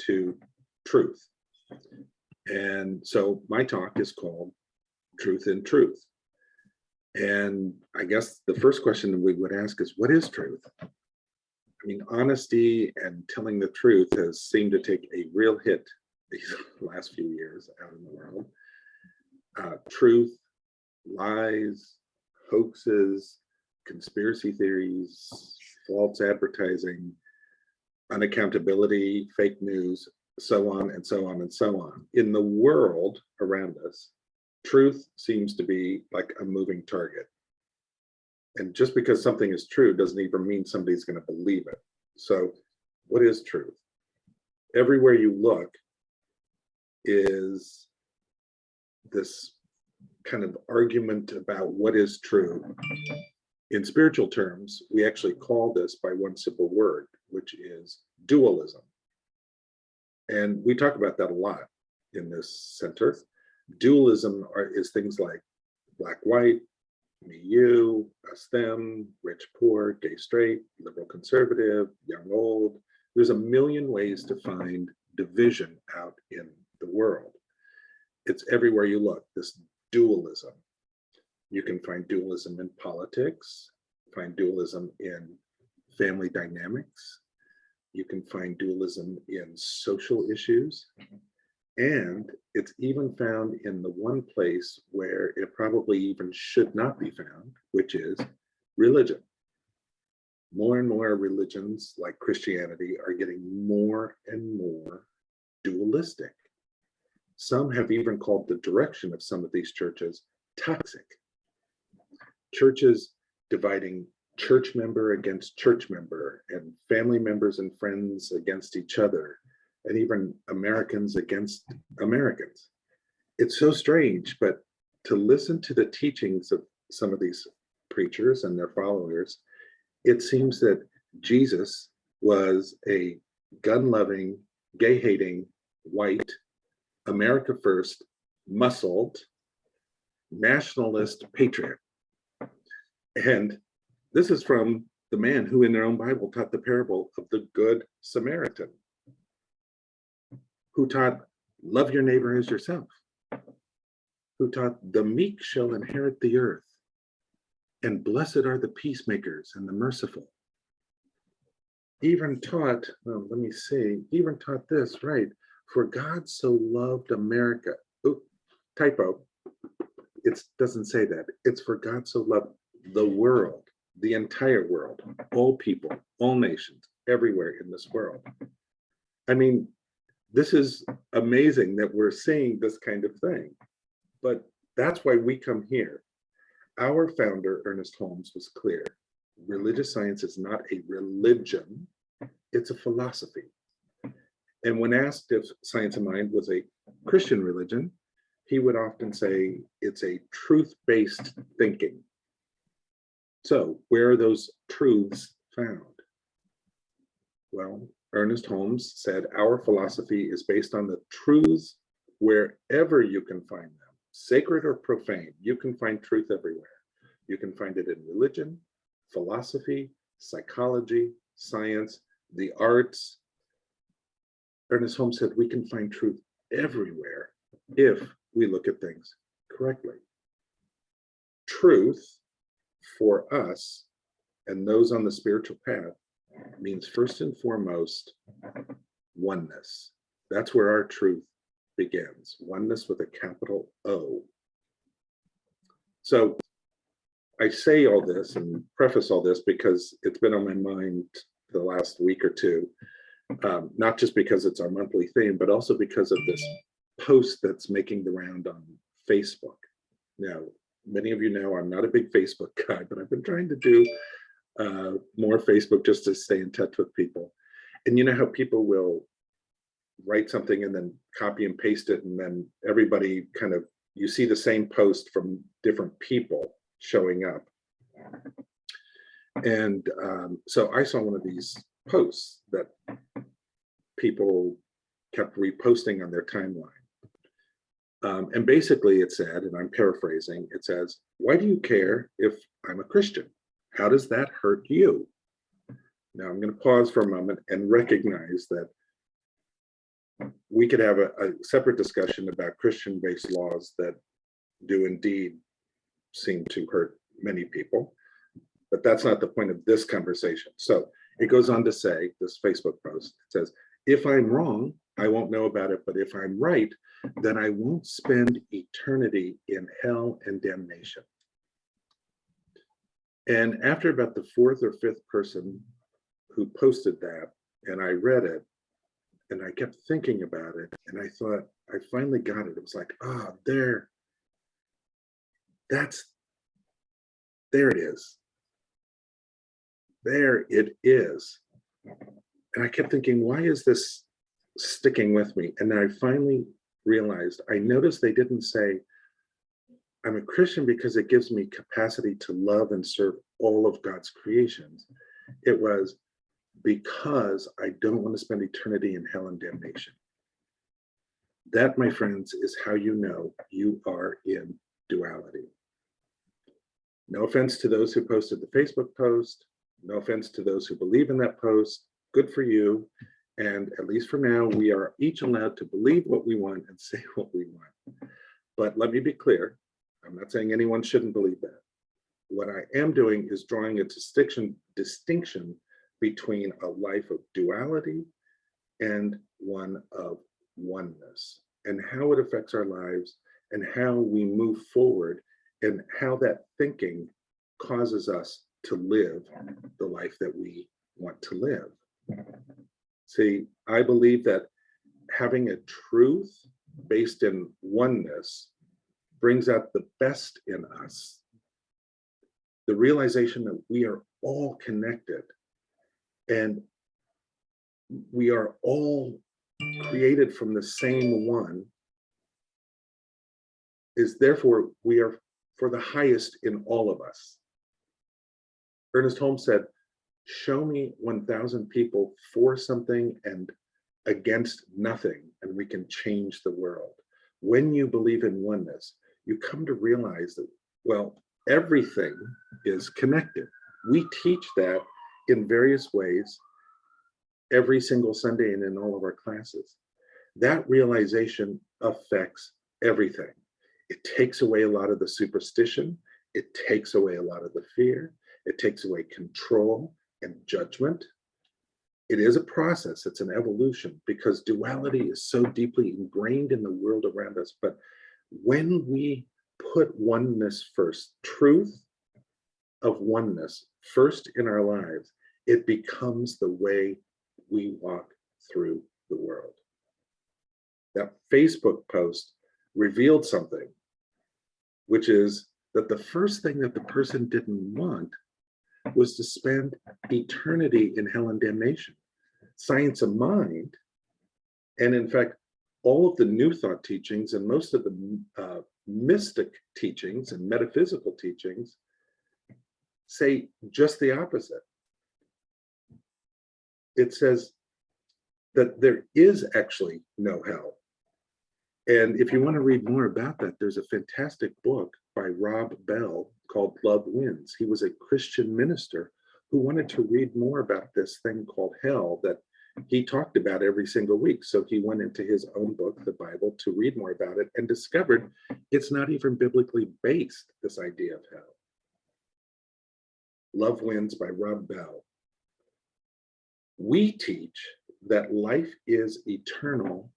to truth. And so my talk is called Truth in Truth. And I guess the first question we would ask is, what is truth? I mean, honesty and telling the truth has seemed to take a real hit these last few years out in the world. Truth, lies, hoaxes, conspiracy theories, false advertising, unaccountability, fake news, so on and so on and so on. In the world around us, truth seems to be like a moving target. And just because something is true doesn't even mean somebody's going to believe it. So what is truth? Everywhere you look is this kind of argument about what is true. In spiritual terms, we actually call this by one simple word, which is dualism. And we talk about that a lot in this center. Dualism is things like black, white, me, you, us, them, rich, poor, gay, straight, liberal, conservative, young, old. There's a million ways to find division out in the world. It's everywhere you look, this dualism. You can find dualism in politics, find dualism in family dynamics. You can find dualism in social issues. And it's even found in the one place where it probably even should not be found, which is religion. More and more religions, like Christianity, are getting more and more dualistic. Some have even called the direction of some of these churches toxic. Churches dividing church member against church member, and family members and friends against each other, and even Americans against Americans. It's so strange, but to listen to the teachings of some of these preachers and their followers, it seems that Jesus was a gun-loving, gay-hating, white, America first, muscled, nationalist patriot. And this is from the man who in their own Bible taught the parable of the Good Samaritan, who taught, love your neighbor as yourself, who taught, the meek shall inherit the earth, and blessed are the peacemakers and the merciful. Even taught, well, let me see, even taught this, right? For God so loved America. Oh, typo. It doesn't say that. It's for God so loved the world, the entire world, all people, all nations, everywhere in this world. I mean, this is amazing that we're seeing this kind of thing, but that's why we come here. Our founder, Ernest Holmes, was clear. Religious science is not a religion, it's a philosophy. And when asked if Science of Mind was a Christian religion, he would often say it's a truth-based thinking. So where are those truths found? Well, Ernest Holmes said, our philosophy is based on the truths wherever you can find them, sacred or profane. You can find truth everywhere. You can find it in religion, philosophy, psychology, science, the arts. Ernest Holmes said we can find truth everywhere if we look at things correctly. Truth for us and those on the spiritual path means first and foremost oneness. That's where our truth begins. Oneness with a capital O. So I say all this and preface all this because it's been on my mind the last week or two, not just because it's our monthly theme, but also because of this post that's making the round on Facebook. Now, many of you know I'm not a big Facebook guy, but I've been trying to do more Facebook just to stay in touch with people. And you know how people will write something and then copy and paste it, and then everybody kind of, you see the same post from different people showing up. And so I saw one of these posts that people kept reposting on their timeline. And basically it said, and I'm paraphrasing, it says, why do you care if I'm a Christian? How does that hurt you? Now I'm going to pause for a moment and recognize that we could have a separate discussion about Christian-based laws that do indeed seem to hurt many people, but that's not the point of this conversation. So it goes on to say, this Facebook post, it says, if I'm wrong, I won't know about it, but if I'm right, then I won't spend eternity in hell and damnation. And after about the fourth or fifth person who posted that, and I read it, and I kept thinking about it, and I thought, I finally got it. It was like, there it is. There it is. And I kept thinking, why is this sticking with me? And then I finally realized, I noticed they didn't say, I'm a Christian because it gives me capacity to love and serve all of God's creations. It was because I don't want to spend eternity in hell and damnation. That, my friends, is how you know you are in duality. No offense to those who posted the Facebook post. No offense to those who believe in that post. Good for you. And at least for now, we are each allowed to believe what we want and say what we want. But let me be clear. I'm not saying anyone shouldn't believe that. What I am doing is drawing a distinction between a life of duality and one of oneness, and how it affects our lives and how we move forward, and how that thinking causes us to live the life that we want to live. See, I believe that having a truth based in oneness brings out the best in us. The realization that we are all connected and we are all created from the same one is therefore we are for the highest in all of us. Ernest Holmes said, show me 1,000 people for something and against nothing, and we can change the world. When you believe in oneness, you come to realize that, well, everything is connected. We teach that in various ways every single Sunday and in all of our classes. That realization affects everything. It takes away a lot of the superstition. It takes away a lot of the fear. It takes away control and judgment. It is a process. It's an evolution because duality is so deeply ingrained in the world around us. But when we put oneness first, truth of oneness first in our lives, it becomes the way we walk through the world. That Facebook post revealed something, which is that the first thing that the person didn't want was to spend eternity in hell and damnation. Science of mind, and in fact, all of the New Thought teachings and most of the mystic teachings and metaphysical teachings say just the opposite. It says that there is actually no hell. And if you want to read more about that, there's a fantastic book by Rob Bell called Love Wins. He was a Christian minister who wanted to read more about this thing called hell that he talked about every single week. So he went into his own book, the Bible, to read more about it and discovered it's not even biblically based, this idea of hell. Love Wins by Rob Bell. We teach that life is eternal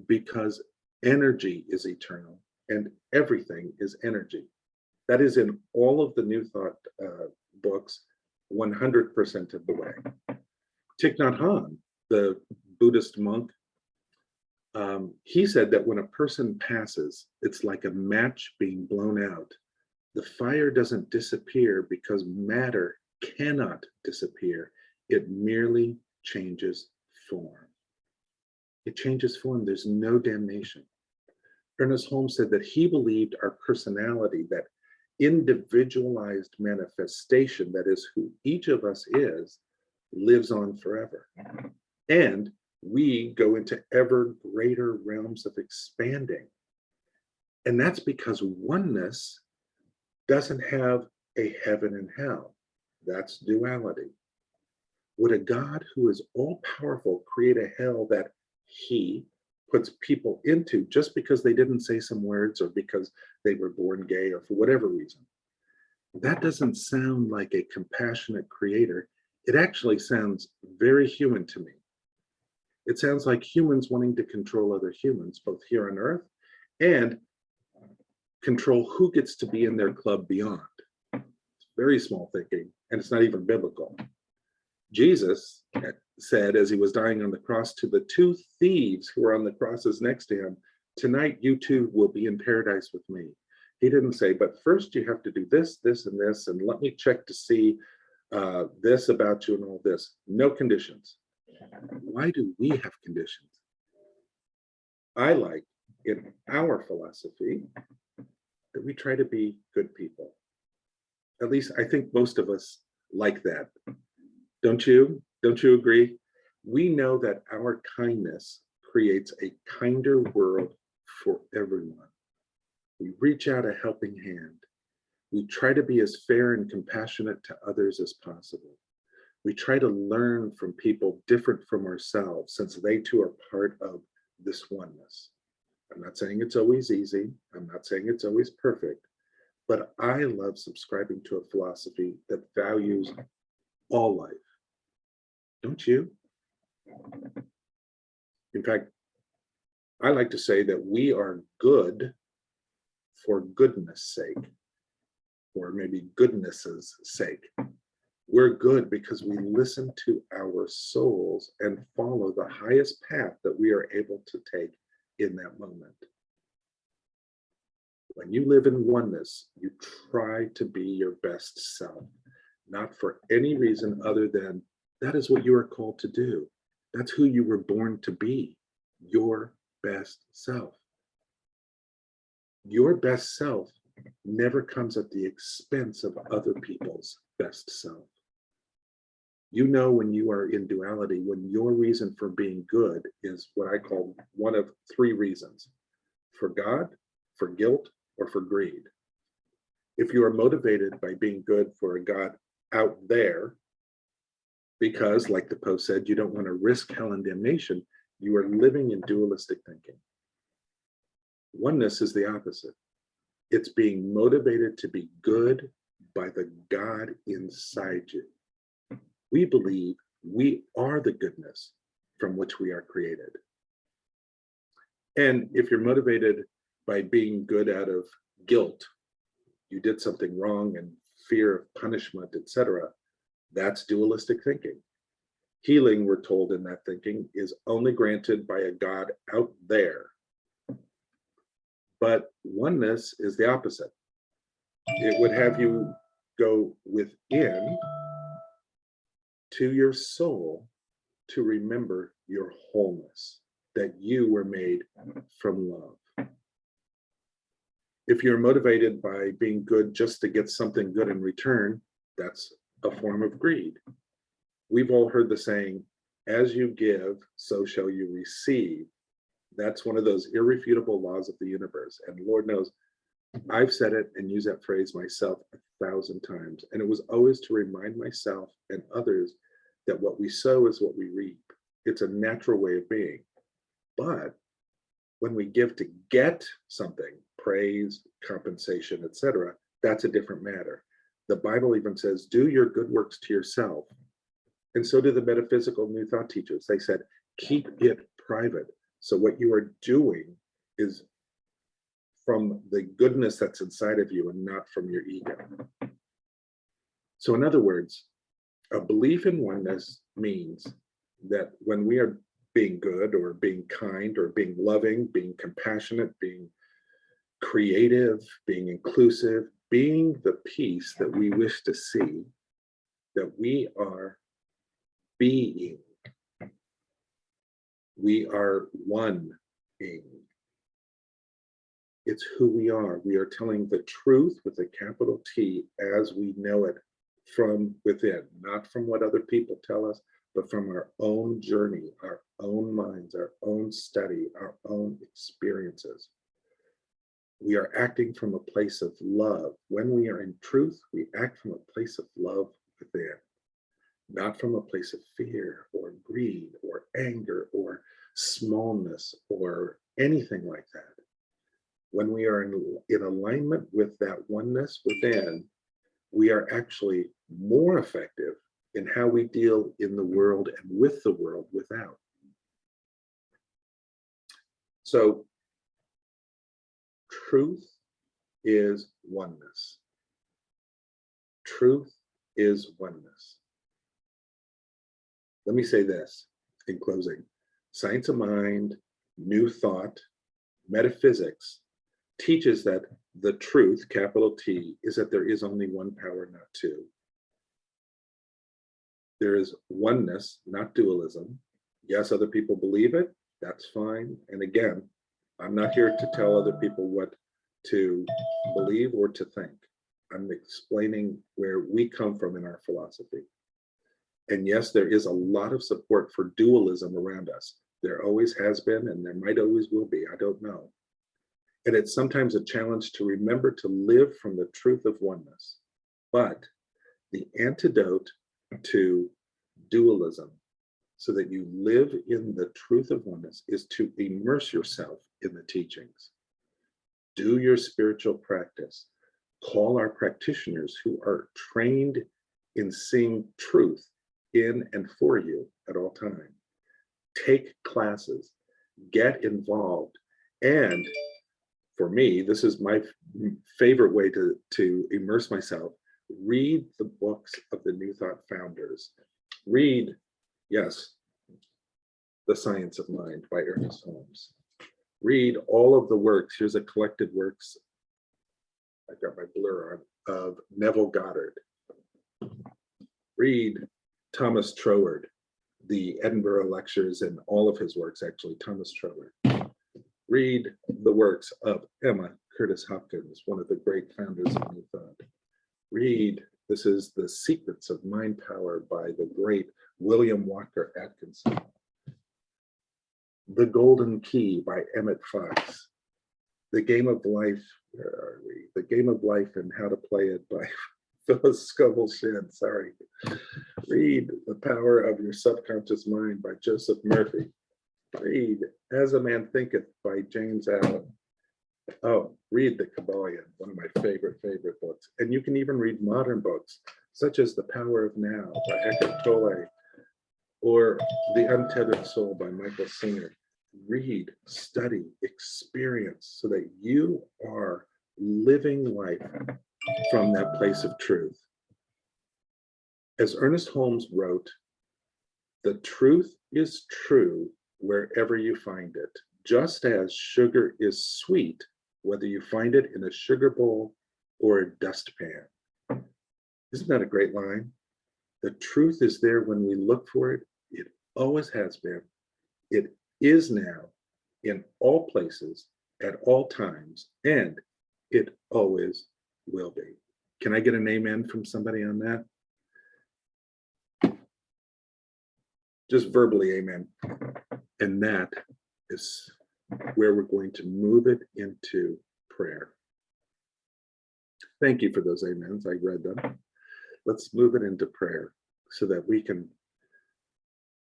because energy is eternal and everything is energy. That is in all of the New Thought books, 100% of the way. Thich Nhat Hanh, the Buddhist monk, he said that when a person passes, it's like a match being blown out. The fire doesn't disappear because matter cannot disappear. It merely changes form. It changes form. There's no damnation. Ernest Holmes said that he believed our personality, that individualized manifestation, that is who each of us is, lives on forever. And we go into ever greater realms of expanding. And that's because oneness doesn't have a heaven and hell. That's duality. Would a God who is all powerful create a hell that he puts people into just because they didn't say some words or because they were born gay or for whatever reason. That doesn't sound like a compassionate creator. It actually sounds very human to me. It sounds like humans wanting to control other humans, both here on earth and control who gets to be in their club beyond. It's very small thinking, and it's not even biblical. Jesus said, as he was dying on the cross, to the two thieves who were on the crosses next to him, tonight you two will be in paradise with me. He didn't say, but first you have to do this, this, and this, and let me check to see this about you and all this. No conditions. Why do we have conditions? I like in our philosophy that we try to be good people. At least I think most of us like that. Don't you? Don't you agree? We know that our kindness creates a kinder world for everyone. We reach out a helping hand. We try to be as fair and compassionate to others as possible. We try to learn from people different from ourselves, since they too are part of this oneness. I'm not saying it's always easy. I'm not saying it's always perfect, but I love subscribing to a philosophy that values all life. Don't you? In fact, I like to say that we are good for goodness sake, or maybe goodness's sake. We're good because we listen to our souls and follow the highest path that we are able to take in that moment. When you live in oneness, you try to be your best self, not for any reason other than that is what you are called to do. That's who you were born to be, your best self. Your best self never comes at the expense of other people's best self. You know, when you are in duality, when your reason for being good is what I call one of three reasons: for God, for guilt, or for greed. If you are motivated by being good for a God out there, because, like the post said, you don't want to risk hell and damnation, you are living in dualistic thinking. Oneness is the opposite. It's being motivated to be good by the God inside you. We believe we are the goodness from which we are created. And if you're motivated by being good out of guilt, you did something wrong and fear of punishment, etc., that's dualistic thinking. Healing, we're told in that thinking, is only granted by a God out there. But oneness is the opposite. It would have you go within to your soul to remember your wholeness, that you were made from love. If you're motivated by being good just to get something good in return, that's a form of greed. We've all heard the saying, as you give, so shall you receive. That's one of those irrefutable laws of the universe. And Lord knows, I've said it and used that phrase myself 1,000 times. And it was always to remind myself and others that what we sow is what we reap. It's a natural way of being. But when we give to get something, praise, compensation, etc., that's a different matter. The Bible even says, do your good works to yourself. And so do the metaphysical New Thought teachers. They said, keep it private. So what you are doing is from the goodness that's inside of you and not from your ego. So in other words, a belief in oneness means that when we are being good or being kind or being loving, being compassionate, being creative, being inclusive, being the peace that we wish to see, that we are being. We are one being. It's who we are. We are telling the truth with a capital T as we know it from within, not from what other people tell us, but from our own journey, our own minds, our own study, our own experiences. We are acting from a place of love. When we are in truth, we act from a place of love within, not from a place of fear or greed or anger or smallness or anything like that. When we are in alignment with that oneness within, we are actually more effective in how we deal in the world and with the world without. So truth is oneness. Truth is oneness. Let me say this in closing. Science of mind, new thought, metaphysics teaches that the truth, capital T, is that there is only one power, not two. There is oneness, not dualism. Yes, other people believe it. That's fine. And again, I'm not here to tell other people what to believe or to think. I'm explaining where we come from in our philosophy. And yes, there is a lot of support for dualism around us. There always has been, and there might always will be. I don't know. And it's sometimes a challenge to remember to live from the truth of oneness. But the antidote to dualism, so that you live in the truth of oneness, is to immerse yourself in the teachings. Do your spiritual practice. Call our practitioners who are trained in seeing truth in and for you at all times. Take classes, get involved, and for me, this is my favorite way to immerse myself. Read the books of the New Thought founders. Read, yes, The Science of Mind by Ernest Holmes. Read all of the works. Here's a collected works, I've got my blur on, of Neville Goddard. Read Thomas Troward, the Edinburgh Lectures and all of his works, actually, Thomas Troward. Read the works of Emma Curtis Hopkins, one of the great founders of New Thought. Read, this is The Secrets of Mind Power by the great William Walker Atkinson. The Golden Key by Emmett Fox. The Game of Life, where are we? The Game of Life and How to Play It by Phyllis Scoville Shinn, sorry. Read The Power of Your Subconscious Mind by Joseph Murphy. Read As a Man Thinketh by James Allen. Oh, read The Kabbalion, one of my favorite books. And you can even read modern books, such as The Power of Now by Eckhart Tolle, or The Untethered Soul by Michael Singer. Read, study, experience, so that you are living life from that place of truth. As Ernest Holmes wrote, the truth is true wherever you find it, just as sugar is sweet, whether you find it in a sugar bowl or a dustpan. Isn't that a great line? The truth is there when we look for it. It always has been. It is now, in all places, at all times, and it always will be. Can I get an amen from somebody on that? Just verbally, amen. And that is where we're going to move it into prayer. Thank you for those amens. I read them. Let's move it into prayer so that we can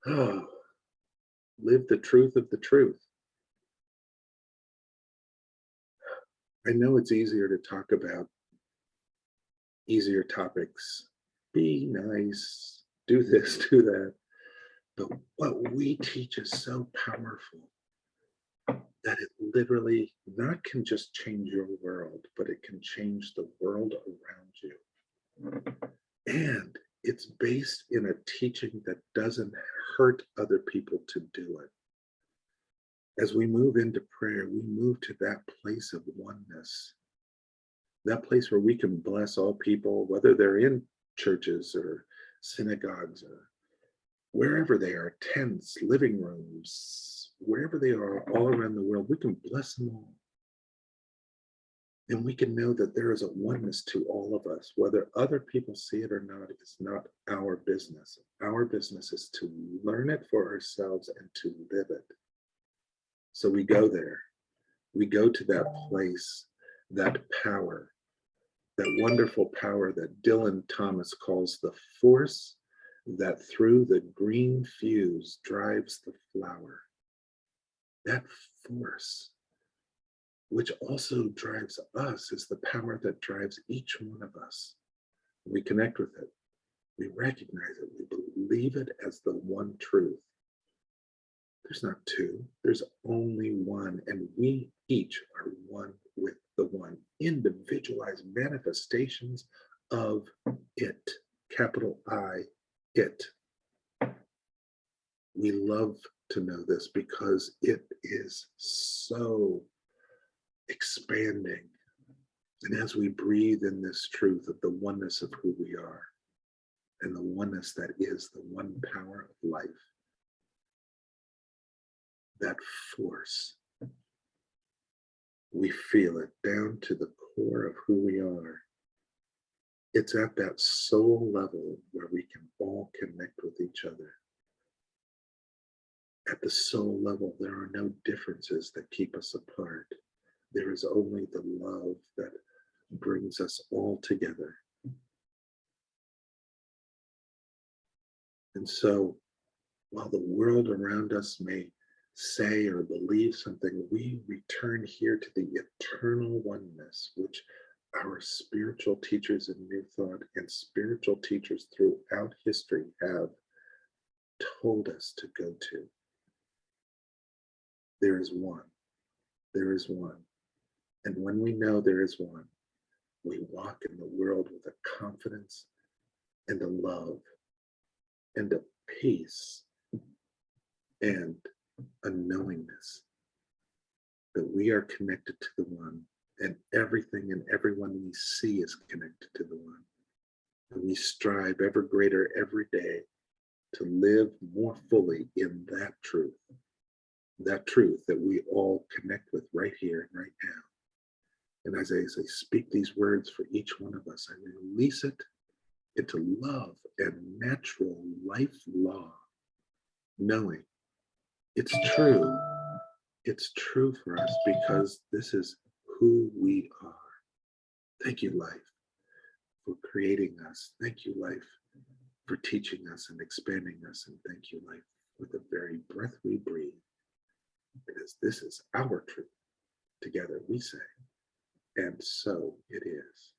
live the truth of the truth. I know it's easier to talk about easier topics. Be nice, do this, do that. But what we teach is so powerful that it literally not can just change your world, but it can change the world around you. And it's based in a teaching that doesn't hurt other people to do it. As we move into prayer, we move to that place of oneness, that place where we can bless all people, whether they're in churches or synagogues or wherever they are, tents, living rooms, wherever they are all around the world, we can bless them all. And we can know that there is a oneness to all of us. Whether other people see it or not is not our business. Our business is to learn it for ourselves and to live it. So we go there. We go to that place, that power, that wonderful power that Dylan Thomas calls the force that through the green fuse drives the flower. That force, which also drives us, is the power that drives each one of us. We connect with it. We recognize it. We believe it as the one truth. There's not two, there's only one, and we each are one with the one, individualized manifestations of it, capital I, it. We love to know this because it is so expanding. And as we breathe in this truth of the oneness of who we are and the oneness that is the one power of life, that force, we feel it down to the core of who we are. It's at that soul level where we can all connect with each other. At the soul level, there are no differences that keep us apart. There is only the love that brings us all together. And so, while the world around us may say or believe something, we return here to the eternal oneness, which our spiritual teachers in New Thought and spiritual teachers throughout history have told us to go to. There is one. There is one. And when we know there is one, we walk in the world with a confidence and a love and a peace and a knowingness that we are connected to the one, and everything and everyone we see is connected to the one. And we strive ever greater every day to live more fully in that truth that we all connect with right here and right now. And as I speak these words for each one of us, I release it into love and natural life law, knowing it's true. It's true for us because this is who we are. Thank you, life, for creating us. Thank you, life, for teaching us and expanding us. And thank you, life, for the very breath we breathe. Because this is our truth. Together we say, and so it is.